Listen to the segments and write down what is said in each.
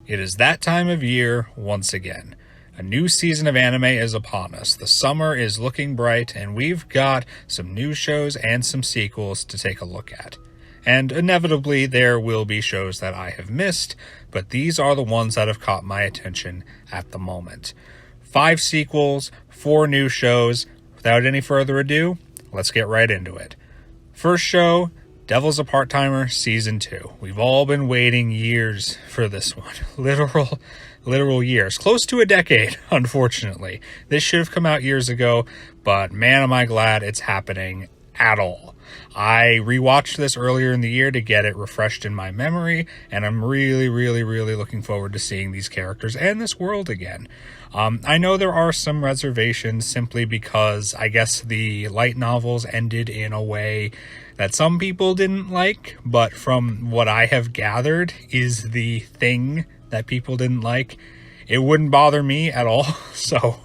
It is that time of year once again. A new season of anime is upon us. The summer is looking bright, and we've got some new shows and some sequels to take a look at. And inevitably, there will be shows that I have missed, but these are the ones that have caught my attention at the moment. 5 sequels, 4 new shows. Without any further ado, let's get right into it. First show, Devil's a Part-Timer Season 2. We've all been waiting years for this one. Literal years. Close to a decade, unfortunately. This should have come out years ago, but man am I glad it's happening at all. I rewatched this earlier in the year to get it refreshed in my memory, and I'm really looking forward to seeing these characters and this world again. I know there are some reservations simply because I guess the light novels ended in a way that some people didn't like, but from what I have gathered is the thing that people didn't like. It wouldn't bother me at all, so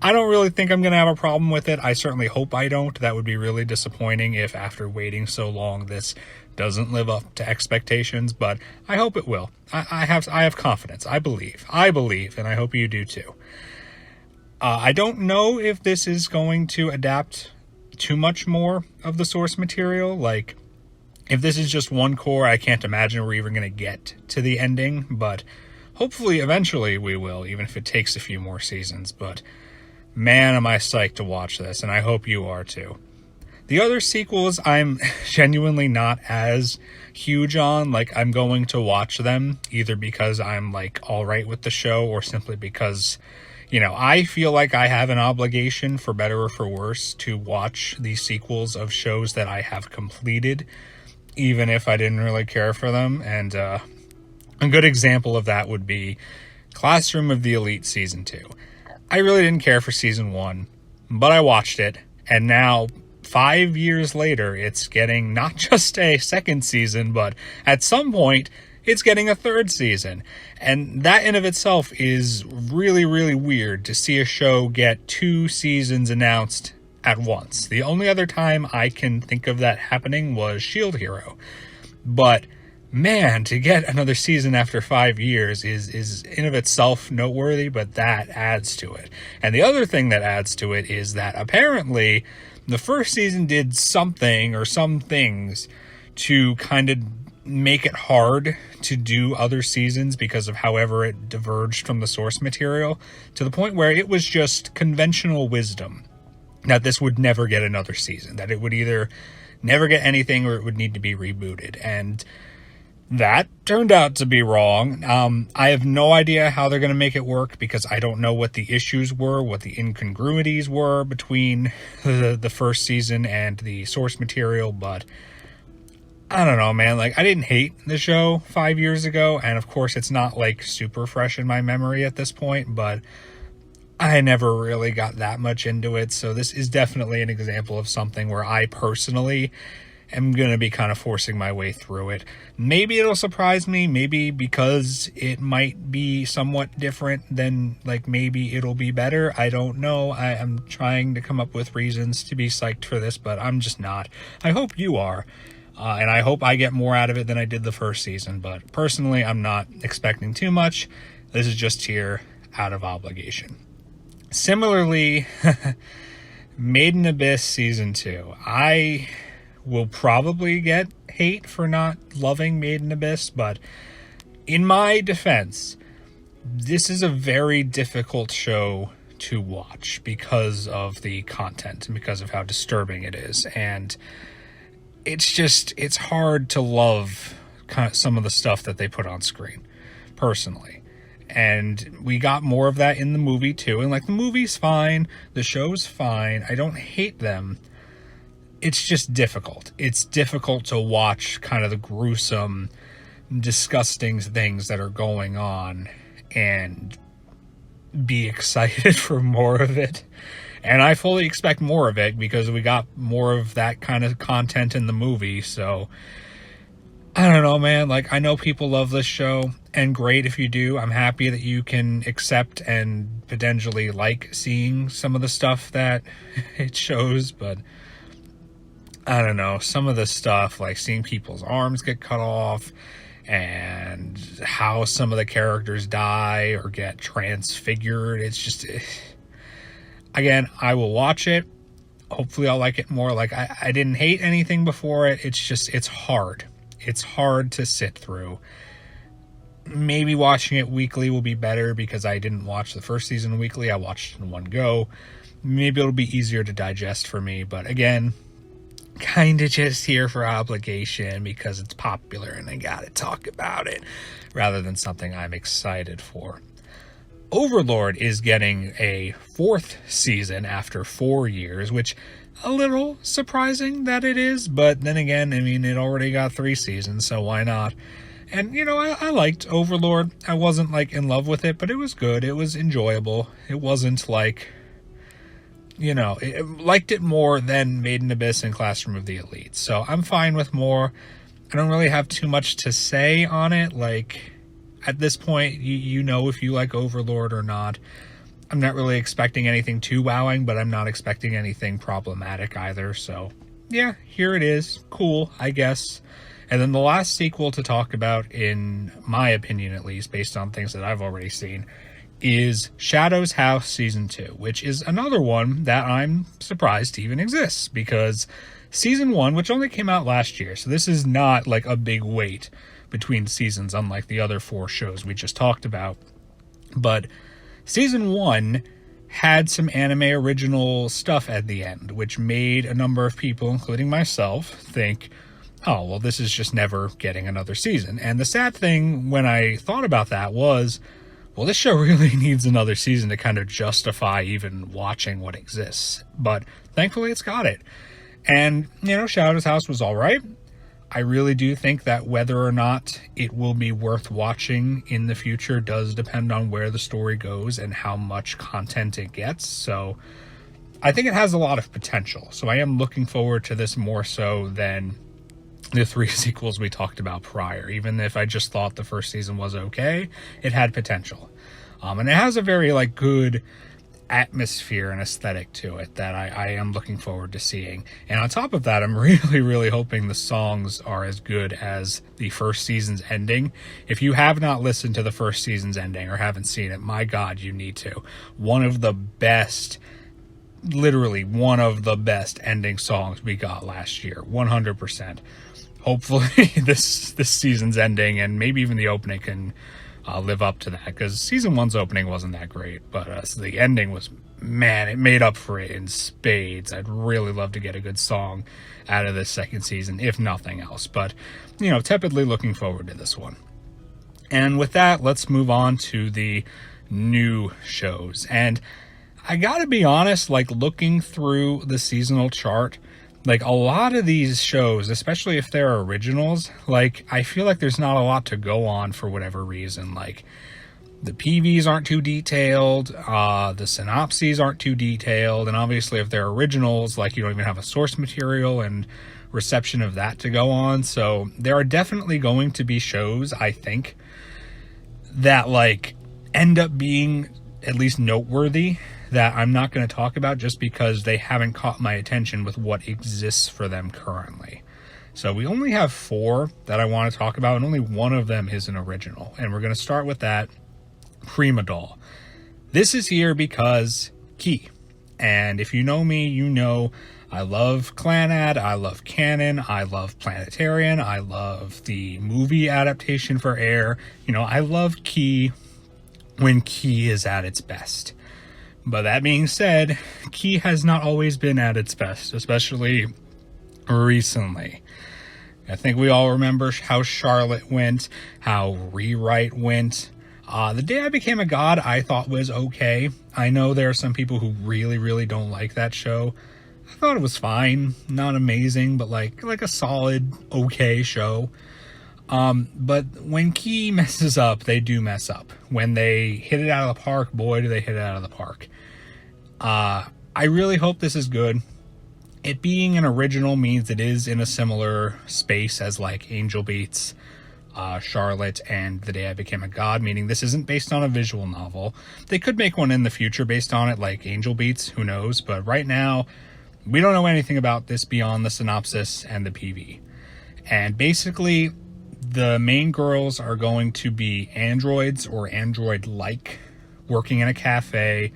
I don't really think I'm going to have a problem with it. I certainly hope I don't. That would be really disappointing if after waiting so long this doesn't live up to expectations, but I hope it will. I have confidence. I believe, and I hope you do too. I don't know if this is going to adapt too much more of the source material. Like, if this is just one core, I can't imagine we're even going to get to the ending, but hopefully eventually we will, even if it takes a few more seasons. But man, am I psyched to watch this, and I hope you are too. The other sequels I'm genuinely not as huge on. Like, I'm going to watch them either because I'm like alright with the show or simply because, you know, I feel like I have an obligation, for better or for worse, to watch these sequels of shows that I have completed, even if I didn't really care for them. And a good example of that would be Classroom of the Elite Season 2. I really didn't care for Season 1, but I watched it, and now 5 years later, it's getting not just a second season, but at some point, it's getting a third season. And that in of itself is really weird, to see a show get 2 seasons announced at once. The only other time I can think of that happening was Shield Hero. But man, to get another season after 5 years is in of itself noteworthy, but that adds to it. And the other thing that adds to it is that apparently the first season did something or some things to kind of make it hard to do other seasons because of however it diverged from the source material, to the point where it was just conventional wisdom that this would never get another season, that it would either never get anything or it would need to be rebooted. And that turned out to be wrong. I have no idea how they're going to make it work because I don't know what the issues were, what the incongruities were between the first season and the source material, but I don't know, man. Like, I didn't hate the show 5 years ago, and of course it's not like super fresh in my memory at this point, but I never really got that much into it, so this is definitely an example of something where I personally am going to be kind of forcing my way through it. Maybe it'll surprise me, maybe because it might be somewhat different, then like maybe it'll be better. I don't know. I am trying to come up with reasons to be psyched for this, but I'm just not. I hope you are. And I hope I get more out of it than I did the first season, but personally, I'm not expecting too much. This is just here out of obligation. Similarly, Made in Abyss Season 2. I will probably get hate for not loving Made in Abyss, but in my defense, this is a very difficult show to watch because of the content and because of how disturbing it is, and it's hard to love kind of some of the stuff that they put on screen, personally. And we got more of that in the movie too, and like, the movie's fine, the show's fine, I don't hate them. It's just difficult. It's difficult to watch kind of the gruesome, disgusting things that are going on and be excited for more of it. And I fully expect more of it because we got more of that kind of content in the movie. So I don't know, man. Like, I know people love this show, and great if you do. I'm happy that you can accept and potentially like seeing some of the stuff that it shows, but I don't know, some of the stuff, like seeing people's arms get cut off and how some of the characters die or get transfigured. It's just, again, I will watch it. Hopefully I'll like it more. Like, I didn't hate anything before it. It's just, it's hard. It's hard to sit through. Maybe watching it weekly will be better because I didn't watch the first season weekly. I watched it in one go. Maybe it'll be easier to digest for me. But again, kind of just here for obligation because it's popular and I gotta talk about it rather than something I'm excited for. Overlord is getting a 4th season after 4 years, which a little surprising that it is, but then again, I mean, it already got 3 seasons, so why not? And, you know, I liked Overlord. I wasn't, like, in love with it, but it was good. It was enjoyable. It wasn't, like, you know, I liked it more than Made in Abyss and Classroom of the Elite. So I'm fine with more. I don't really have too much to say on it. Like, at this point, you know if you like Overlord or not. I'm not really expecting anything too wowing, but I'm not expecting anything problematic either. So, yeah, here it is. Cool, I guess. And then the last sequel to talk about, in my opinion at least, based on things that I've already seen, is Shadow's House Season 2, which is another one that I'm surprised even exists, because Season 1, which only came out last year, so this is not like a big wait between seasons, unlike the other 4 shows we just talked about, but Season 1 had some anime original stuff at the end, which made a number of people, including myself, think, oh, well, this is just never getting another season. And the sad thing when I thought about that was, well, this show really needs another season to kind of justify even watching what exists. But thankfully it's got it. And, you know, Shadow's House was all right. I really do think that whether or not it will be worth watching in the future does depend on where the story goes and how much content it gets. So I think it has a lot of potential. So I am looking forward to this more so than the 3 sequels we talked about prior. Even if I just thought the first season was okay, it had potential. And it has a very like good atmosphere and aesthetic to it that I am looking forward to seeing. And on top of that, I'm really hoping the songs are as good as the first season's ending. If you have not listened to the first season's ending or haven't seen it, my God, you need to. One of the best, literally one of the best ending songs we got last year, 100%. Hopefully this season's ending and maybe even the opening can live up to that, because season 1's opening wasn't that great, but so the ending was, man, it made up for it in spades. I'd really love to get a good song out of this second season, if nothing else, but, you know, tepidly looking forward to this one. And with that, let's move on to the new shows. And I gotta be honest, like, looking through the seasonal chart, like, a lot of these shows, especially if they're originals, like, I feel like there's not a lot to go on for whatever reason. Like, the PVs aren't too detailed, the synopses aren't too detailed, and obviously if they're originals, like, you don't even have a source material and reception of that to go on. So there are definitely going to be shows, I think, that, like, end up being at least noteworthy, that I'm not going to talk about just because they haven't caught my attention with what exists for them currently. So we only have 4 that I want to talk about, and only one of them is an original. And we're going to start with that, Prima Doll. This is here because Key. And if you know me, you know I love Clanad, I love Canon, I love Planetarian, I love the movie adaptation for Air. You know, I love Key when Key is at its best. But that being said, Key has not always been at its best, especially recently. I think we all remember how Charlotte went, how Rewrite went. The Day I Became a God, I thought was okay. I know there are some people who really don't like that show. I thought it was fine, not amazing, but like a solid, okay show. But when Key messes up, they do mess up. When they hit it out of the park, boy, do they hit it out of the park. I really hope this is good. It being an original means it is in a similar space as like Angel Beats, Charlotte, and The Day I Became a God, meaning this isn't based on a visual novel. They could make one in the future based on it, like Angel Beats, who knows, but right now, we don't know anything about this beyond the synopsis and the PV. And basically, The main girls are going to be androids or android-like, working in a cafe,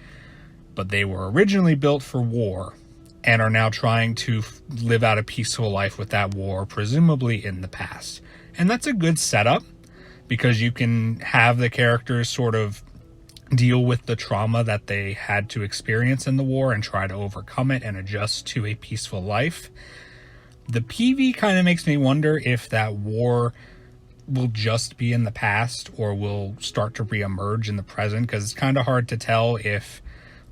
but they were originally built for war and are now trying to live out a peaceful life with that war, presumably in the past. And that's a good setup, because you can have the characters sort of deal with the trauma that they had to experience in the war and try to overcome it and adjust to a peaceful life. The PV kind of makes me wonder if that war will just be in the past or will start to reemerge in the present, because it's kind of hard to tell if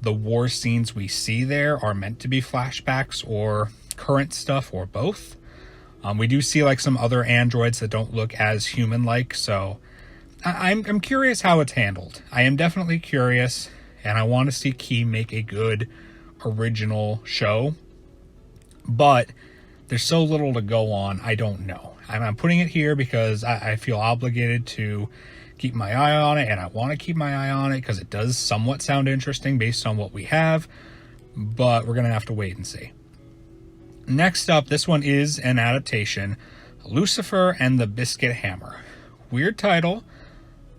the war scenes we see there are meant to be flashbacks or current stuff or both. We do see like some other androids that don't look as human-like, so I'm curious how it's handled. I am definitely curious, and I want to see Key make a good original show, but there's so little to go on, I don't know. I'm putting it here because I feel obligated to keep my eye on it, and I want to keep my eye on it because it does somewhat sound interesting based on what we have, but we're going to have to wait and see. Next up, this one is an adaptation, Lucifer and the Biscuit Hammer. Weird title,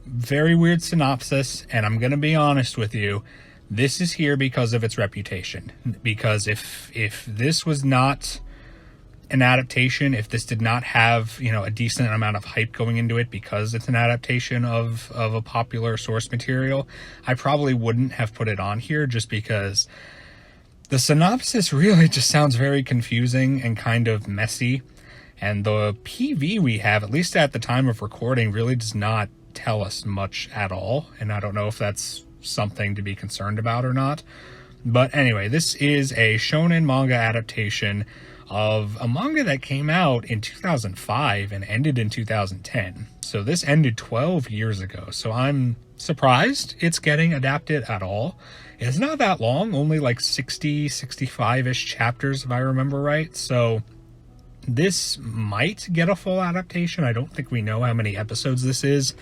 very weird synopsis, and I'm going to be honest with you, this is here because of its reputation. Because if this was not an adaptation, if this did not have, a decent amount of hype going into it because it's an adaptation of a popular source material, I probably wouldn't have put it on here, just because the synopsis really just sounds very confusing and kind of messy. And the PV we have, at least at the time of recording, really does not tell us much at all. And I don't know if that's something to be concerned about or not. But anyway, this is a shonen manga adaptation of a manga that came out in 2005 and ended in 2010. So this ended 12 years ago. So I'm surprised it's getting adapted at all. It's not that long, only like 60, 65-ish chapters if I remember right. So this might get a full adaptation. I don't think we know how many episodes this is.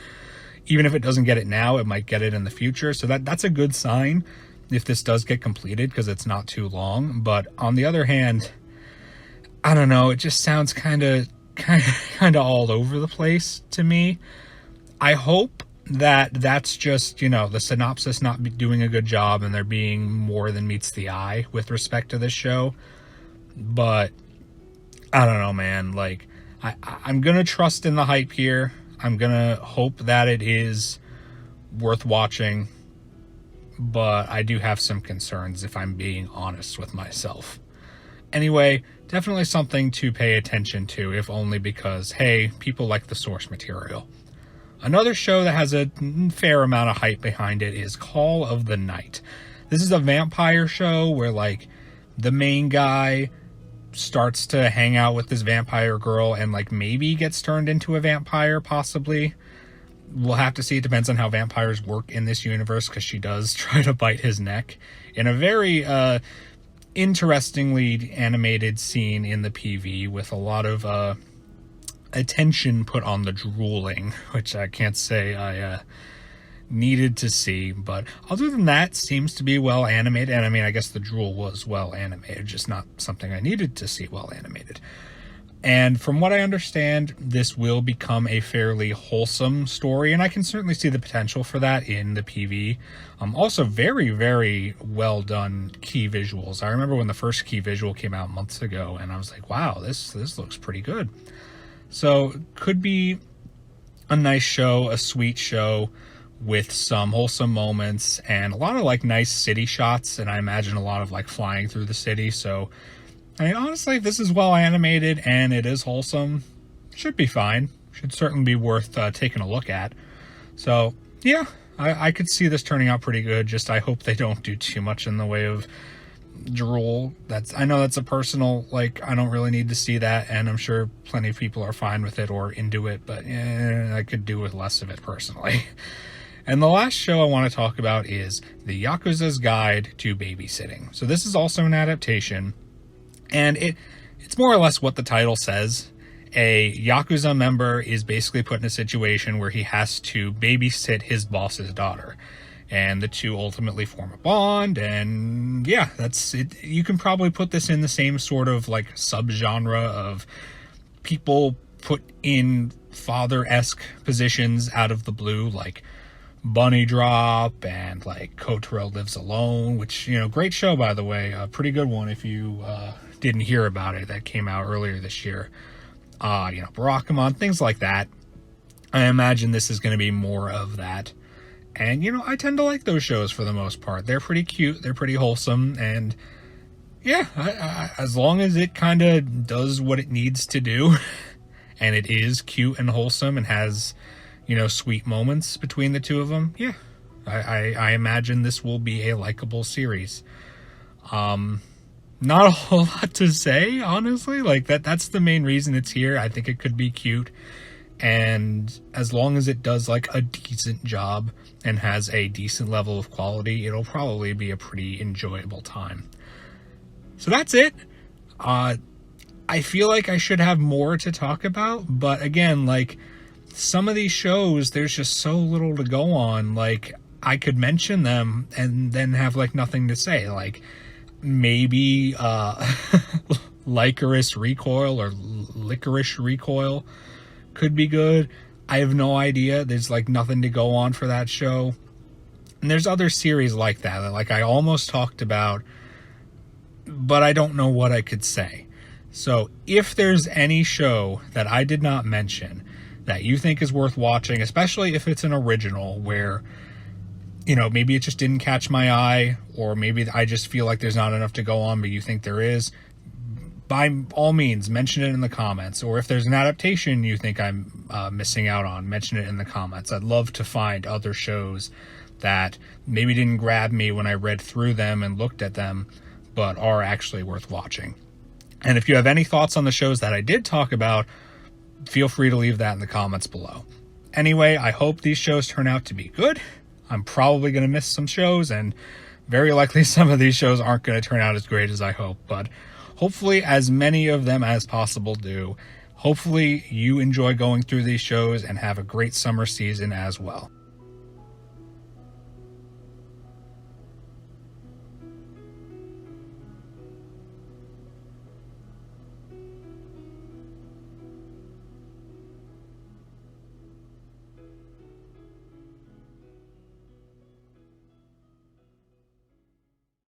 Even if it doesn't get it now, it might get it in the future. So that's a good sign if this does get completed, because it's not too long. But on the other hand, I don't know, it just sounds kind of all over the place to me. I hope that that's just, the synopsis not doing a good job and there being more than meets the eye with respect to this show. But I don't know, man. Like, I'm going to trust in the hype here. I'm going to hope that it is worth watching. But I do have some concerns, if I'm being honest with myself. Anyway, definitely something to pay attention to, if only because, hey, people like the source material. Another show that has a fair amount of hype behind it is Call of the Night. This is a vampire show where, like, the main guy starts to hang out with this vampire girl and, like, maybe gets turned into a vampire, possibly. We'll have to see. It depends on how vampires work in this universe, because she does try to bite his neck in a very interestingly animated scene in the PV with a lot of attention put on the drooling, which I can't say I needed to see. But other than that, seems to be well animated. And I mean, I guess the drool was well animated, just not something I needed to see well animated. And from what I understand, this will become a fairly wholesome story, and I can certainly see the potential for that in the PV. Also, very, very well done key visuals. I remember when the first key visual came out months ago, and I was like, wow, this looks pretty good. So, could be a nice show, a sweet show, with some wholesome moments, and a lot of, like, nice city shots, and I imagine a lot of, like, flying through the city, so I mean, honestly, if this is well animated and it is wholesome, should be fine. Should certainly be worth taking a look at. So, yeah, I could see this turning out pretty good. Just I hope they don't do too much in the way of drool. I know that's a personal, like, I don't really need to see that, and I'm sure plenty of people are fine with it or into it, but I could do with less of it personally. And the last show I want to talk about is The Yakuza's Guide to Babysitting. So this is also an adaptation. And it's more or less what the title says. A Yakuza member is basically put in a situation where he has to babysit his boss's daughter. And the two ultimately form a bond, and yeah, that's it. You can probably put this in the same sort of, like, subgenre of people put in father-esque positions out of the blue, like Bunny Drop and like Kotaro Lives Alone, which, great show, by the way. A pretty good one if you didn't hear about it. That came out earlier this year. Barakamon, things like that. I imagine this is going to be more of that. And, I tend to like those shows for the most part. They're pretty cute. They're pretty wholesome. And, yeah, as long as it kind of does what it needs to do, and it is cute and wholesome and has, sweet moments between the two of them, yeah, I imagine this will be a likable series. Not a whole lot to say, honestly. Like, that's the main reason it's here. I think it could be cute. And as long as it does like a decent job and has a decent level of quality, it'll probably be a pretty enjoyable time. So that's it. I feel like I should have more to talk about, but again, like, some of these shows, there's just so little to go on. Like, I could mention them and then have like nothing to say. Like, maybe Licorice Recoil or Licorice Recoil could be good. I have no idea. There's like nothing to go on for that show. And there's other series like that like I almost talked about, but I don't know what I could say. So if there's any show that I did not mention that you think is worth watching, especially if it's an original where, maybe it just didn't catch my eye, or maybe I just feel like there's not enough to go on, but you think there is, by all means, mention it in the comments. Or if there's an adaptation you think I'm missing out on, mention it in the comments. I'd love to find other shows that maybe didn't grab me when I read through them and looked at them, but are actually worth watching. And if you have any thoughts on the shows that I did talk about, feel free to leave that in the comments below. Anyway, I hope these shows turn out to be good. I'm probably going to miss some shows, and very likely some of these shows aren't going to turn out as great as I hope, but hopefully as many of them as possible do. Hopefully you enjoy going through these shows and have a great summer season as well.